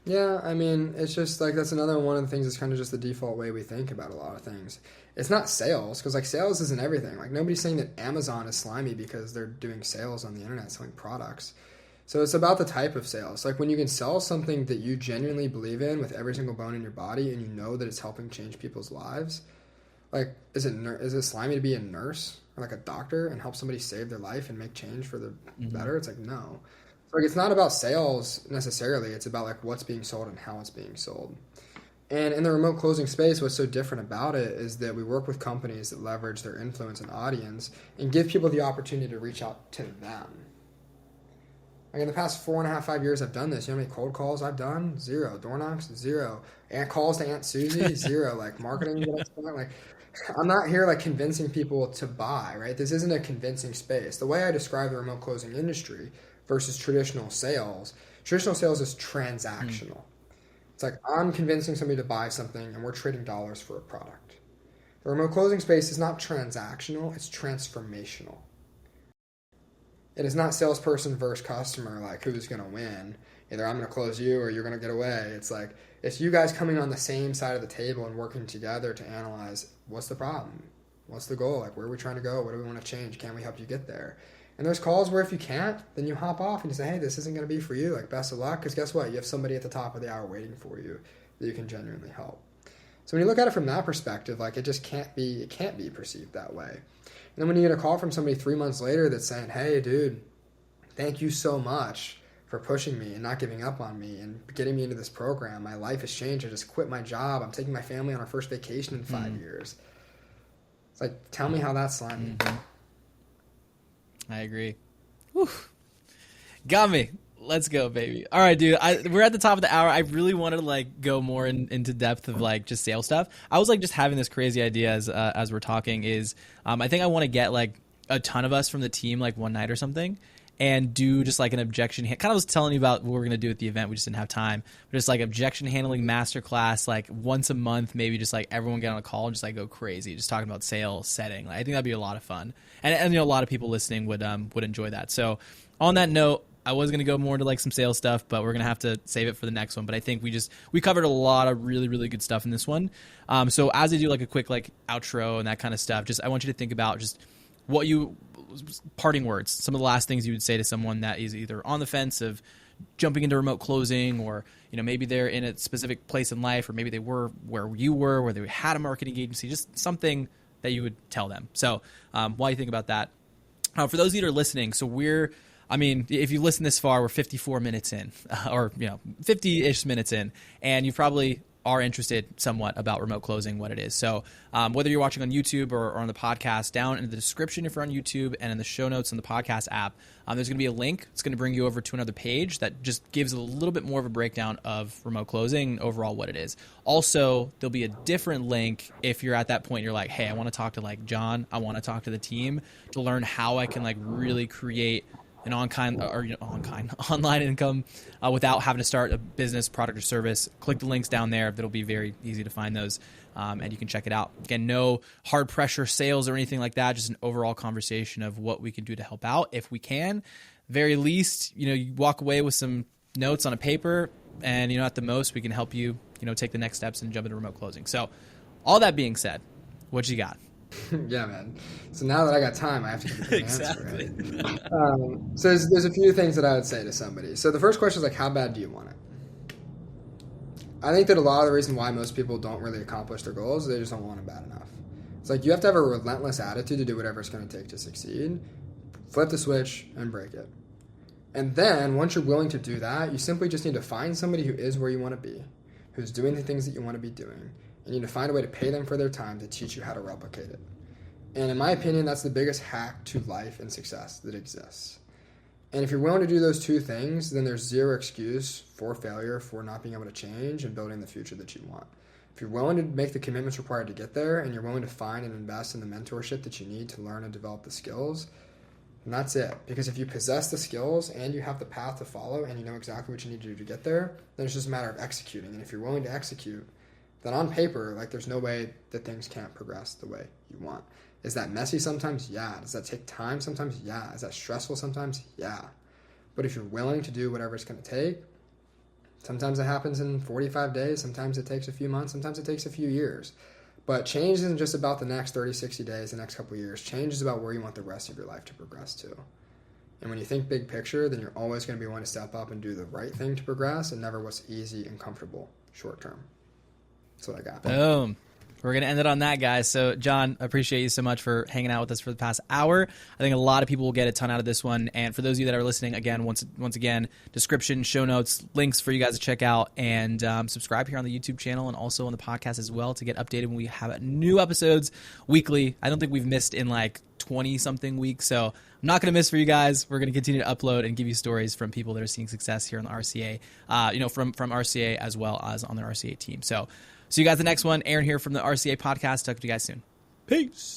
Yeah, I mean, it's just like, that's another one of the things that's kind of just the default way we think about a lot of things. It's not sales, because like sales isn't everything. Like, nobody's saying that Amazon is slimy because they're doing sales on the internet, selling products. So it's about the type of sales. Like, when you can sell something that you genuinely believe in with every single bone in your body, and you know that it's helping change people's lives. Like, is it slimy to be a nurse or like a doctor and help somebody save their life and make change for the better? It's like, no. Like, it's not about sales necessarily. It's about like what's being sold and how it's being sold. And in the remote closing space, what's so different about it is that we work with companies that leverage their influence and audience and give people the opportunity to reach out to them. Like, in the past 4.5, 5 years I've done this. You know how many cold calls I've done? 0. Door knocks? 0. And calls to Aunt Susie? 0. Like, marketing that I've done? Like, I'm not here like convincing people to buy, right? This isn't a convincing space. The way I describe the remote closing industry versus traditional sales is transactional. It's like, I'm convincing somebody to buy something and we're trading dollars for a product. The remote closing space is not transactional, it's transformational. It is not salesperson versus customer, like who's going to win. Either I'm going to close you or you're going to get away. It's like, it's you guys coming on the same side of the table and working together to analyze, what's the problem? What's the goal? Like, where are we trying to go? What do we want to change? Can we help you get there? And there's calls where if you can't, then you hop off and you say, hey, this isn't going to be for you. Like, best of luck, because guess what? You have somebody at the top of the hour waiting for you that you can genuinely help. So when you look at it from that perspective, like, it can't be perceived that way. And then when you get a call from somebody 3 months later that's saying, hey, dude, thank you so much for pushing me and not giving up on me and getting me into this program. My life has changed. I just quit my job. I'm taking my family on our first vacation in 5 years. It's like, tell me how that's slimy. I agree. Whew. Got me. Let's go, baby. All right, dude. We're at the top of the hour. I really wanted to like go more into depth of like just sales stuff. I was like just having this crazy idea as we're talking is I think I want to get like a ton of us from the team like one night or something and do just like an objection. Kind of was telling you about what we're going to do at the event. We just didn't have time. But just like objection handling masterclass, like once a month, maybe just like everyone get on a call and just like go crazy, just talking about sales setting. Like, I think that'd be a lot of fun. And you know, a lot of people listening would enjoy that. So on that note, I was going to go more into like some sales stuff, but we're going to have to save it for the next one. But I think we covered a lot of really, really good stuff in this one. So as I do like a quick like outro and that kind of stuff, just I want you to think about just what parting words, some of the last things you would say to someone that is either on the fence of jumping into remote closing, or, you know, maybe they're in a specific place in life, or maybe they were where you were, where they had a marketing agency, just something that you would tell them. So while you think about that, for those of you that are listening, so if you listen this far, we're 54 minutes in, or, you know, 50-ish minutes in, and you probably are interested somewhat about remote closing, what it is. So whether you're watching on YouTube or on the podcast, down in the description if you're on YouTube and in the show notes in the podcast app, there's going to be a link. It's going to bring you over to another page that just gives a little bit more of a breakdown of remote closing, overall what it is. Also, there'll be a different link if you're at that point, you're like, hey, I want to talk to like John. I want to talk to the team to learn how I can like really create an online income without having to start a business, product, or service, click the links down there. That'll be very easy to find those, and you can check it out. Again, no hard pressure sales or anything like that, just an overall conversation of what we can do to help out if we can. Very least, you walk away with some notes on a paper, and at the most we can help you, take the next steps and jump into remote closing. So all that being said, what you got? Yeah, man. So now that I got time, I have to give you an Exactly. answer, right? So there's a few things that I would say to somebody. So the first question is like, how bad do you want it? I think that a lot of the reason why most people don't really accomplish their goals is they just don't want it bad enough. It's like you have to have a relentless attitude to do whatever it's going to take to succeed. Flip the switch and break it. And then once you're willing to do that, you simply just need to find somebody who is where you want to be, who's doing the things that you want to be doing. You need to find a way to pay them for their time to teach you how to replicate it. And in my opinion, that's the biggest hack to life and success that exists. And if you're willing to do those two things, then there's zero excuse for failure, for not being able to change and building the future that you want. If you're willing to make the commitments required to get there, and you're willing to find and invest in the mentorship that you need to learn and develop the skills, then that's it. Because if you possess the skills and you have the path to follow and you know exactly what you need to do to get there, then it's just a matter of executing. And if you're willing to execute, then on paper, there's no way that things can't progress the way you want. Is that messy sometimes? Yeah. Does that take time sometimes? Yeah. Is that stressful sometimes? Yeah. But if you're willing to do whatever it's going to take, sometimes it happens in 45 days, sometimes it takes a few months, sometimes it takes a few years. But change isn't just about the next 30, 60 days, the next couple of years. Change is about where you want the rest of your life to progress to. And when you think big picture, then you're always going to be one to step up and do the right thing to progress and never what's easy and comfortable short term. That's what I got. Boom. We're going to end it on that, guys. So, John, I appreciate you so much for hanging out with us for the past hour. I think a lot of people will get a ton out of this one. And for those of you that are listening, again, once again, description, show notes, links for you guys to check out, and subscribe here on the YouTube channel and also on the podcast as well to get updated when we have new episodes weekly. I don't think we've missed in 20-something weeks, so I'm not going to miss for you guys. We're going to continue to upload and give you stories from people that are seeing success here on the RCA, from RCA as well as on the RCA team. So, see you guys the next one. Aaron here from the RCA podcast. Talk to you guys soon. Peace.